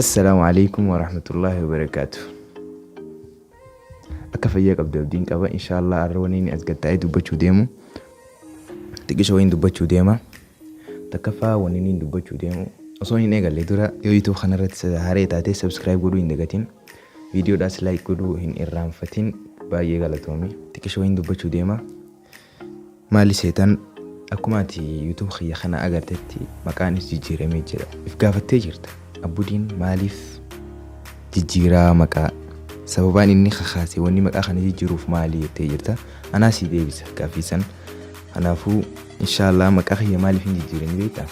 السلام عليكم ورحمة الله وبركاته. أكفيك أبدأ بدين كبا إن شاء الله أرونيني أزقد تعيد وبتشو ديمو تكيش وين دبتشو ديما تكفى ونيني دبتشو ديمو أصوني نيجا لدورا يوتيوب خنرت سهاري تاتي سبسكرايب قدو إن دقتين فيديو داس لايك قدو هن إرام فتين باية غلطومي تكيش وين دبتشو ديما مالي سيطان أكوماتي يوتيوب خيا خنا أغرتتي مكان جيجيري ميجيرا إفقافتي جيرتا أبودين ماليف جيجيرا مكا سببان إني خخاسي واني مكا خنا جيجيروف مالي تيجيرتا أنا سيدي بس كافيسان أنا فو إن شاء الله مكا خيا ماليف جيجيري بيتا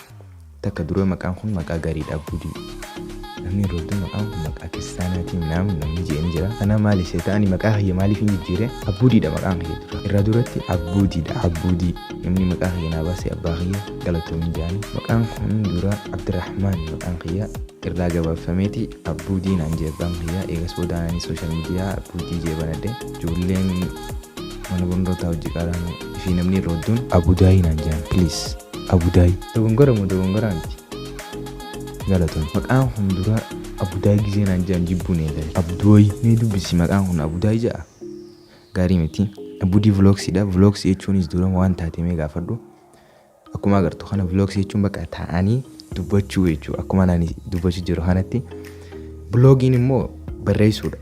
تكدرو مكان خون مكا غريد أبودي نمني ردو مكان مكا كستاناتي منام نمني جي انجرا أنا مالي سيتاني مكا خيا ماليف جيجيري أبودي دا مكان خيا إرادورتي أبودي دا أبودي نمني مكا خيا ناباسي أباغيا غلطو من جاني مكان خون دورا عبد الرحمن مكان خيا إرلاغا بفميتي أبودي نانجي بانخيا إيغس بوداني سوشال ميديا أبودي جيباندي جولين mana bondo tahu jika rano fi namni rodun Abu Dhabi nanjan please Abu Dhabi dogongora anti galaton makan hundura Abu Dhabi gize nanjan jibune dai Abu Dhabi ne du bisi makan hun Abu Dhabi ja gari meti Abu Dhabi vlogs echun is dura 130 mega faddo akuma garto khana vlogs echun baka taani dubachu echu akuma nani dubachu jiro hanati blogging mo barreisuda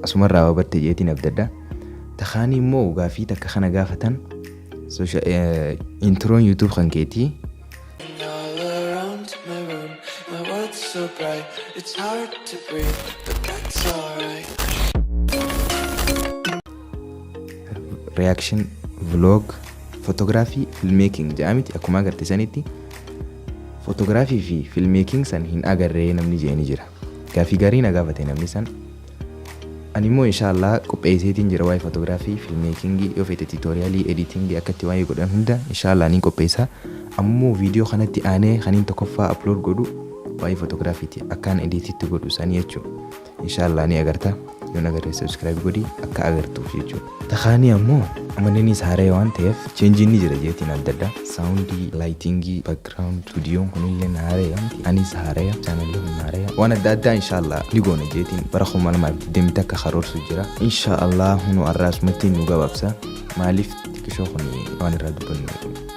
asuma rawa batte jetin abdada تخاني مو غافي تكخنا غافتن سوشا انترو يوتيوب خنكيتي رياكشن فلوج فوتوغرافي فيلميكينج جامتي اكو ما قرت سنتي فوتوغرافي في فيلميكينج سن هين اغري نمني جيني جرا غافي غارينا غافتي نمني سن Animo inshallah qopheessaatiin jira waa'ee fotograafii, filmeekingii, yoo feete tiitoriyaalii, editingii akkatti waa'ee godhan hunda inshallah ni qopheessa. Ammoo viidiyoo kanatti aanee kaniin tokkoffaa upload godhu waa'ee fotograafiiti akkaan editiitti godhu sanii jechuudha. Inshallah ni agarta. Yoo nagarree subscribe godhi akka agartuuf jechuudha. Takhaanii ammoo amananii saaree waan ta'eef cheenjiin ni jira jeetiin adda addaa. Saawundii, laayitingii, background, stuudiyoon kunillee naaree amti. Anis haaree, chaanallee naaree. Waan adda addaa inshallah ni goona jeetiin bara kuma lamaaf deemte akka karoorsu jira. Inshallah hunu arraasumatti nu gabaabsa. Maaliif xiqqishoo kuni waan irraa dubbannu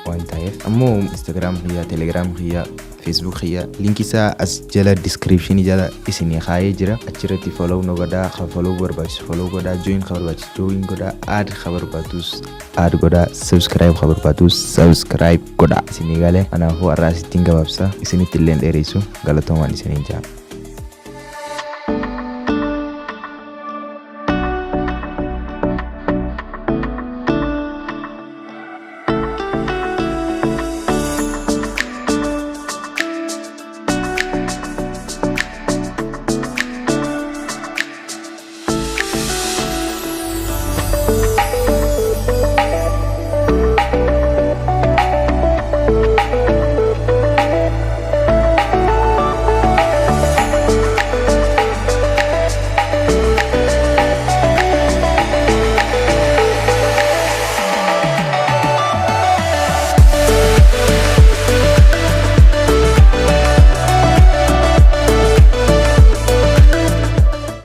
waan ta'eef. Ammoo Instagram khiyya, Telegram khiyya, Facebook khiyya linki isaa as jala description jala isinii kaa'ee jira. Achirratti follow no godhaa, follow barbaachisu follow godhaa, join barbaachisu join godhaa, add barbaachisus add godhaa, subscribe barbaachisus subscribe godhaa. Isinii galee kanaafuu arraasittiin gabaabsa isinitti illee dheeressu galatoomaan isiniin jaa.